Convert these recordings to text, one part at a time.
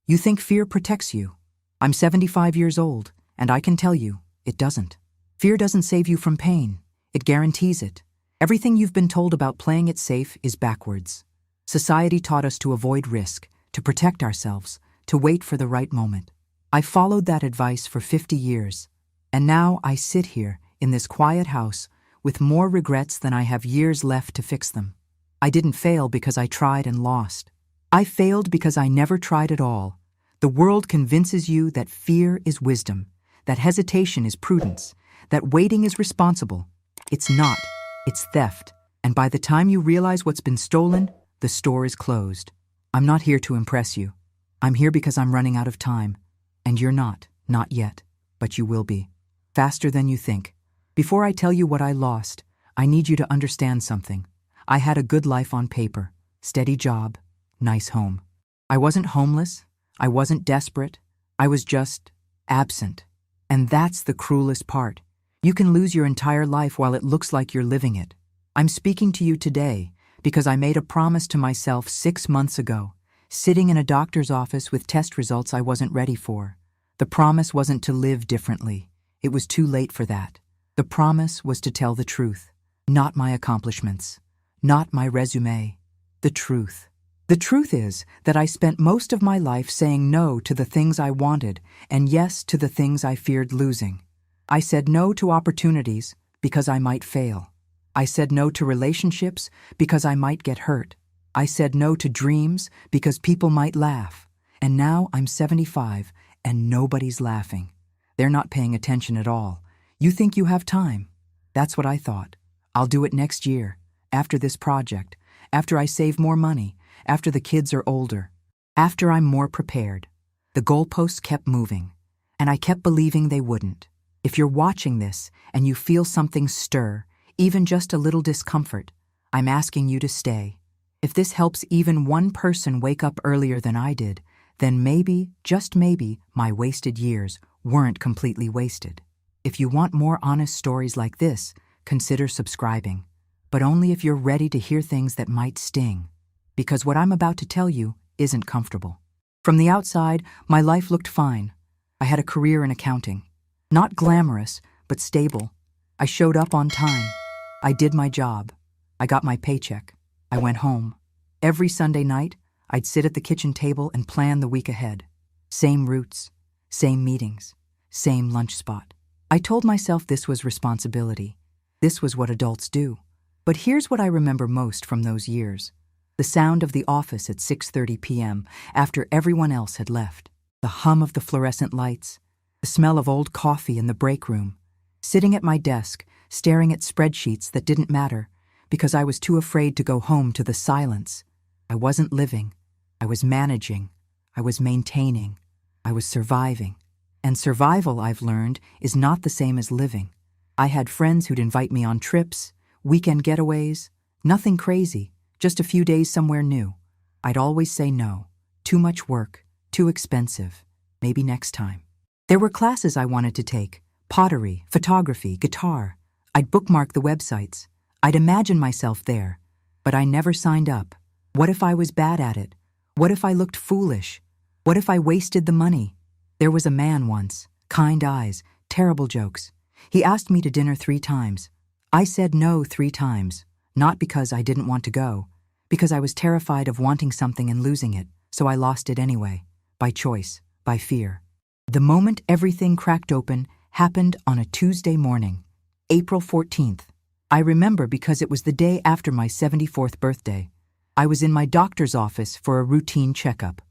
You think fear protects you. I'm 75 years old, and I can tell you, it doesn't. Fear doesn't save you from pain. It guarantees it. Everything you've been told about playing it safe is backwards. Society taught us to avoid risk, to protect ourselves, to wait for the right moment. I followed that advice for 50 years, and now I sit here in this quiet house with more regrets than I have years left to fix them. I didn't fail because I tried and lost. I failed because I never tried at all. The world convinces you that fear is wisdom, that hesitation is prudence, that waiting is responsible. It's not. It's theft. And by the time you realize what's been stolen, the store is closed. I'm not here to impress you. I'm here because I'm running out of time. And you're not yet, but you will be. Faster than you think. Before I tell you what I lost, I need you to understand something. I had a good life on paper, steady job, nice home. I wasn't homeless. I wasn't desperate. I was just absent. And that's the cruelest part. You can lose your entire life while it looks like you're living it. I'm speaking to you today because I made a promise to myself 6 months ago, sitting in a doctor's office with test results I wasn't ready for. The promise wasn't to live differently. It was too late for that. The promise was to tell the truth, not my accomplishments, not my resume, the truth. The truth is that I spent most of my life saying no to the things I wanted and yes to the things I feared losing. I said no to opportunities because I might fail. I said no to relationships because I might get hurt. I said no to dreams because people might laugh. And now I'm 75 and nobody's laughing. They're not paying attention at all. You think you have time. That's what I thought. I'll do it next year, after this project, after I save more money, after the kids are older, after I'm more prepared. The goalposts kept moving, and I kept believing they wouldn't. If you're watching this and you feel something stir, even just a little discomfort, I'm asking you to stay. If this helps even one person wake up earlier than I did, then maybe, just maybe, my wasted years weren't completely wasted. If you want more honest stories like this, consider subscribing. But only if you're ready to hear things that might sting. Because what I'm about to tell you isn't comfortable. From the outside, my life looked fine. I had a career in accounting. Not glamorous, but stable. I showed up on time. I did my job. I got my paycheck. I went home. Every Sunday night, I'd sit at the kitchen table and plan the week ahead. Same routes, same meetings, same lunch spot. I told myself this was responsibility. This was what adults do. But here's what I remember most from those years. The sound of the office at 6:30 p.m. after everyone else had left. The hum of the fluorescent lights. The smell of old coffee in the break room. Sitting at my desk, staring at spreadsheets that didn't matter because I was too afraid to go home to the silence. I wasn't living. I was managing. I was maintaining. I was surviving. And survival, I've learned, is not the same as living. I had friends who'd invite me on trips, weekend getaways, nothing crazy, just a few days somewhere new. I'd always say no. Too much work, too expensive, maybe next time. There were classes I wanted to take, pottery, photography, guitar. I'd bookmark the websites. I'd imagine myself there, but I never signed up. What if I was bad at it? What if I looked foolish? What if I wasted the money? There was a man once, kind eyes, terrible jokes. He asked me to dinner 3 times. I said no 3 times, not because I didn't want to go, because I was terrified of wanting something and losing it, so I lost it anyway, by choice, by fear. The moment everything cracked open happened on a Tuesday morning, April 14th. I remember because it was the day after my 74th birthday. I was in my doctor's office for a routine checkup.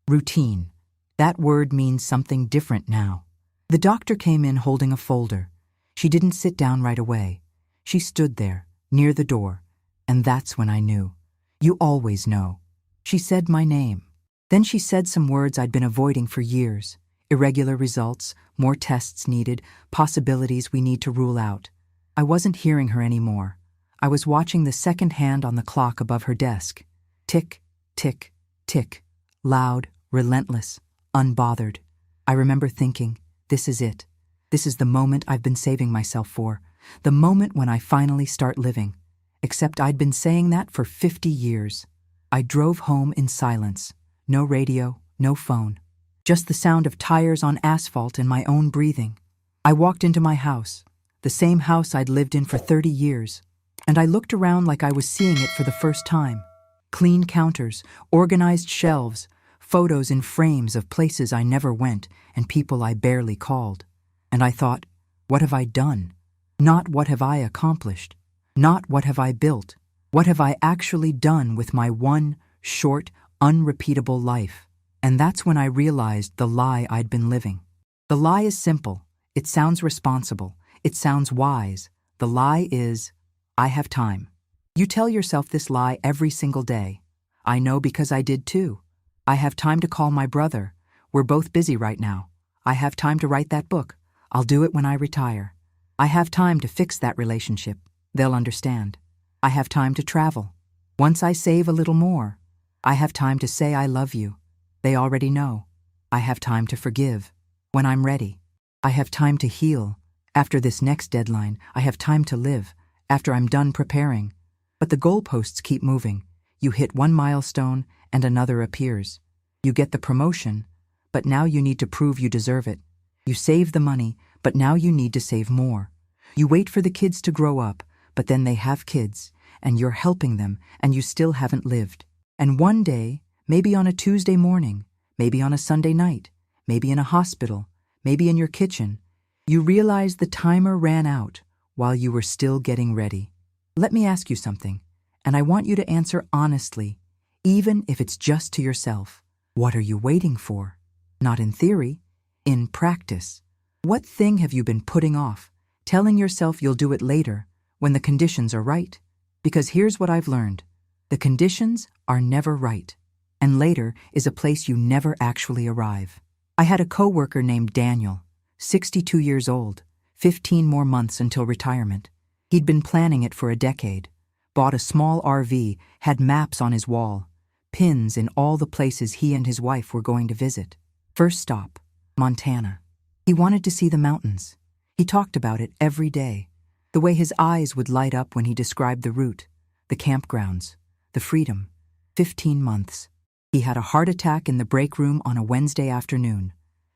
Routine. That word means something different now. The doctor came in holding a folder. She didn't sit down right away. She stood there, near the door, and that's when I knew. You always know. She said my name. Then she said some words I'd been avoiding for years. Irregular results, more tests needed, possibilities we need to rule out. I wasn't hearing her anymore. I was watching the second hand on the clock above her desk. Tick, tick, tick. Loud, relentless, unbothered. I remember thinking, this is it. This is the moment I've been saving myself for. The moment when I finally start living. Except I'd been saying that for 50 years. I drove home in silence. No radio, no phone. just the sound of tires on asphalt and my own breathing. I walked into my house, the same house I'd lived in for 30 years, and I looked around like I was seeing it for the first time. Clean counters, organized shelves, photos in frames of places I never went and people I barely called. And I thought, what have I done? Not what have I accomplished. Not what have I built. What have I actually done with my one, short, unrepeatable life? And that's when I realized the lie I'd been living. The lie is simple. It sounds responsible. It sounds wise. The lie is, I have time. You tell yourself this lie every single day. I know because I did too. I have time to call my brother. We're both busy right now. I have time to write that book. I'll do it when I retire. I have time to fix that relationship. They'll understand. I have time to travel. Once I save a little more, I have time to say I love you. They already know. I have time to forgive. When I'm ready. I have time to heal. After this next deadline, I have time to live. After I'm done preparing. But the goalposts keep moving. You hit one milestone and another appears. You get the promotion, but now you need to prove you deserve it. You save the money, but now you need to save more. You wait for the kids to grow up, but then they have kids, and you're helping them, and you still haven't lived. And one day, maybe on a Tuesday morning, maybe on a Sunday night, maybe in a hospital, maybe in your kitchen, you realize the timer ran out while you were still getting ready. Let me ask you something, and I want you to answer honestly, even if it's just to yourself. What are you waiting for? Not in theory, in practice. What thing have you been putting off, telling yourself you'll do it later when the conditions are right? Because here's what I've learned. The conditions are never right, and later is a place you never actually arrive. I had a coworker named Daniel, 62 years old, 15 more months until retirement. He'd been planning it for a decade, bought a small RV, had maps on his wall, pins in all the places he and his wife were going to visit. First stop, Montana. He wanted to see the mountains. He talked about it every day, the way his eyes would light up when he described the route, the campgrounds, the freedom. 15 months. He had a heart attack in the break room on a Wednesday afternoon,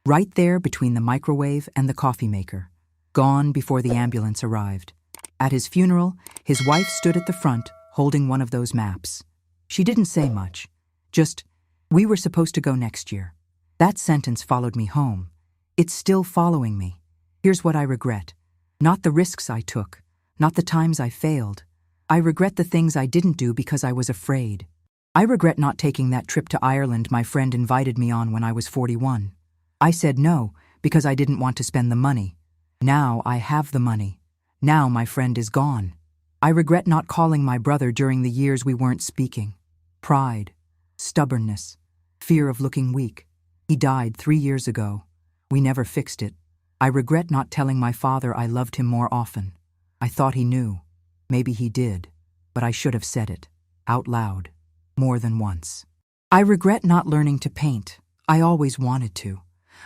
right there between the microwave and the coffee maker, gone before the ambulance arrived. At his funeral, his wife stood at the front holding one of those maps. She didn't say much, just, "We were supposed to go next year." That sentence followed me home. It's still following me. Here's what I regret. Not the risks I took, not the times I failed. I regret the things I didn't do because I was afraid. I regret not taking that trip to Ireland my friend invited me on when I was 41. I said no because I didn't want to spend the money. Now I have the money. Now my friend is gone. I regret not calling my brother during the years we weren't speaking. Pride, stubbornness, fear of looking weak. He died 3 years ago. We never fixed it. I regret not telling my father I loved him more often. I thought he knew. Maybe he did. But I should have said it. Out loud. More than once. I regret not learning to paint. I always wanted to.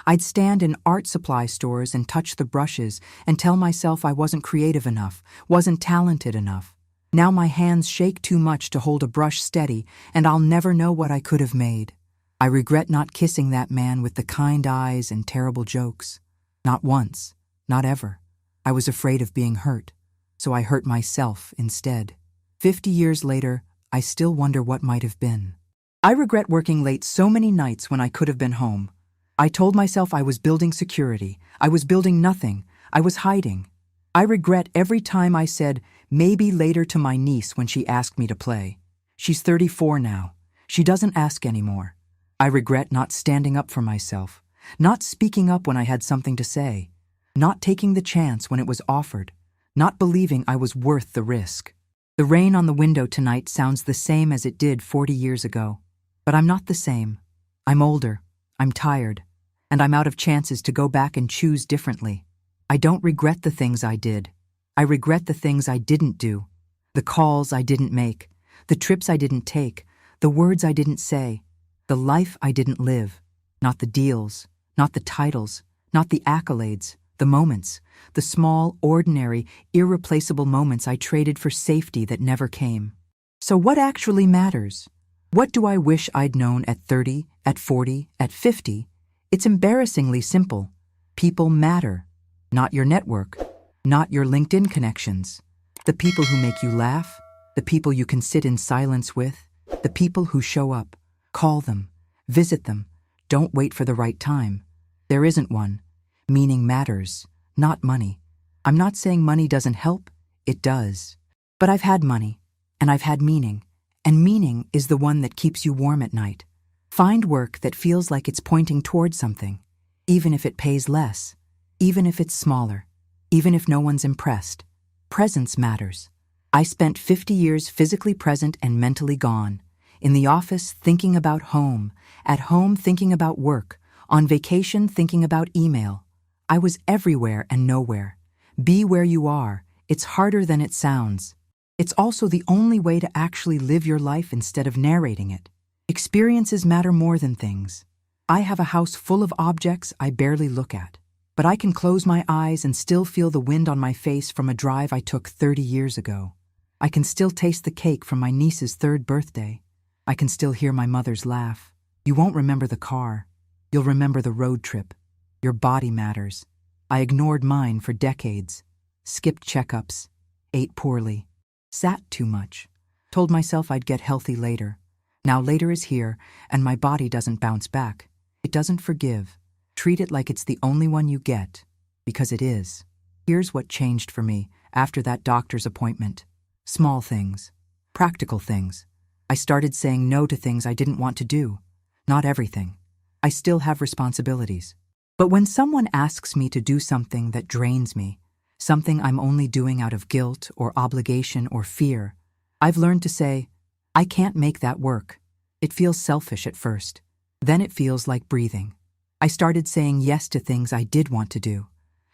I'd stand in art supply stores and touch the brushes and tell myself I wasn't creative enough, wasn't talented enough. Now my hands shake too much to hold a brush steady, and I'll never know what I could have made. I regret not kissing that man with the kind eyes and terrible jokes. Not once, not ever. I was afraid of being hurt, so I hurt myself instead. 50 years later, I still wonder what might have been. I regret working late so many nights when I could have been home. I told myself I was building security. I was building nothing. I was hiding. I regret every time I said maybe later to my niece when she asked me to play. She's 34 now. She doesn't ask anymore. I regret not standing up for myself, not speaking up when I had something to say, not taking the chance when it was offered, not believing I was worth the risk. The rain on the window tonight sounds the same as it did 40 years ago. But I'm not the same. I'm older. I'm tired, and I'm out of chances to go back and choose differently. I don't regret the things I did. I regret the things I didn't do, the calls I didn't make, the trips I didn't take, the words I didn't say, the life I didn't live, not the deals, not the titles, not the accolades, the moments, the small, ordinary, irreplaceable moments I traded for safety that never came. So what actually matters? What do I wish I'd known at 30, at 40, at 50? It's embarrassingly simple. People matter. Not your network, not your LinkedIn connections. The people who make you laugh, the people you can sit in silence with, the people who show up. Call them, visit them. Don't wait for the right time. There isn't one. Meaning matters, not money. I'm not saying money doesn't help. It does. But I've had money, and I've had meaning, and meaning is the one that keeps you warm at night. Find work that feels like it's pointing toward something, even if it pays less, even if it's smaller, even if no one's impressed. Presence matters. I spent 50 years physically present and mentally gone. In the office, thinking about home. At home, thinking about work. On vacation, thinking about email. I was everywhere and nowhere. Be where you are. It's harder than it sounds. It's also the only way to actually live your life instead of narrating it. Experiences matter more than things. I have a house full of objects I barely look at. But I can close my eyes and still feel the wind on my face from a drive I took 30 years ago. I can still taste the cake from my niece's 3rd birthday. I can still hear my mother's laugh. You won't remember the car. You'll remember the road trip. Your body matters. I ignored mine for decades. Skipped checkups. Ate poorly. Sat too much. Told myself I'd get healthy later. Now later is here, and my body doesn't bounce back. It doesn't forgive. Treat it like it's the only one you get, because it is. Here's what changed for me after that doctor's appointment. Small things. Practical things. I started saying no to things I didn't want to do. Not everything. I still have responsibilities. But when someone asks me to do something that drains me, something I'm only doing out of guilt or obligation or fear, I've learned to say, I can't make that work. It feels selfish at first. Then it feels like breathing. I started saying yes to things I did want to do.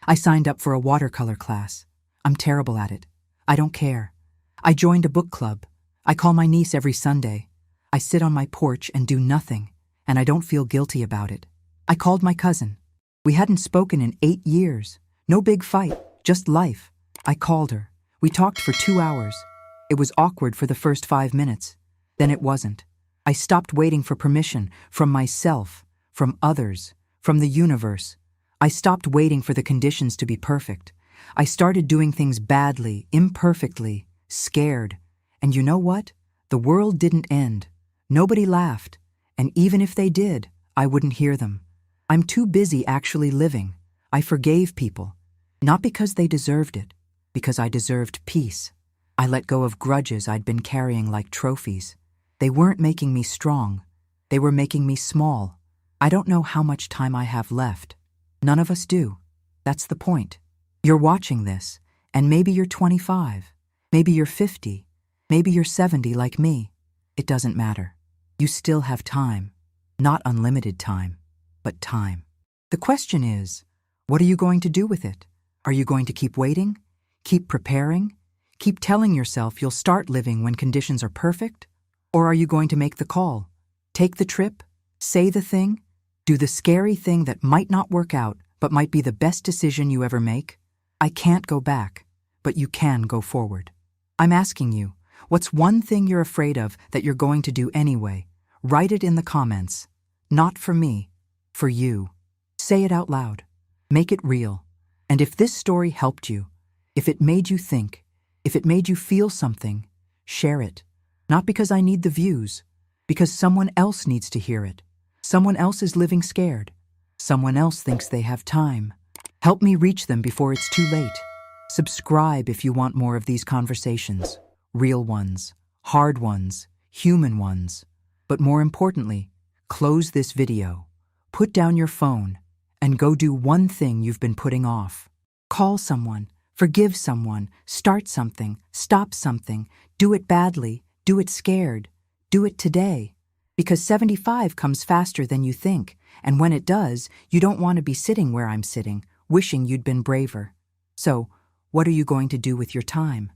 I signed up for a watercolor class. I'm terrible at it. I don't care. I joined a book club. I call my niece every Sunday. I sit on my porch and do nothing, and I don't feel guilty about it. I called my cousin. We hadn't spoken in 8 years. No big fight, just life. I called her. We talked for 2 hours. It was awkward for the first 5 minutes. Then it wasn't. I stopped waiting for permission from myself, from others, from the universe. I stopped waiting for the conditions to be perfect. I started doing things badly, imperfectly, scared. And you know what? The world didn't end. Nobody laughed. And even if they did, I wouldn't hear them. I'm too busy actually living. I forgave people. Not because they deserved it, because I deserved peace. I let go of grudges I'd been carrying like trophies. They weren't making me strong. They were making me small. I don't know how much time I have left. None of us do. That's the point. You're watching this, and maybe you're 25. Maybe you're 50. Maybe you're 70 like me. It doesn't matter. You still have time. Not unlimited time, but time. The question is, what are you going to do with it? Are you going to keep waiting? Keep preparing? Keep telling yourself you'll start living when conditions are perfect? Or are you going to make the call? Take the trip? Say the thing? Do the scary thing that might not work out, but might be the best decision you ever make? I can't go back, but you can go forward. I'm asking you, what's one thing you're afraid of that you're going to do anyway? Write it in the comments. Not for me, for you. Say it out loud. Make it real. And if this story helped you, if it made you think, if it made you feel something, share it. Not because I need the views, because someone else needs to hear it. Someone else is living scared. Someone else thinks they have time. Help me reach them before it's too late. Subscribe if you want more of these conversations. Real ones, hard ones, human ones. But more importantly, close this video. Put down your phone and go do one thing you've been putting off. Call someone, forgive someone, start something, stop something, do it badly, do it scared, do it today. Because 75 comes faster than you think, and when it does, you don't want to be sitting where I'm sitting, wishing you'd been braver. So, what are you going to do with your time?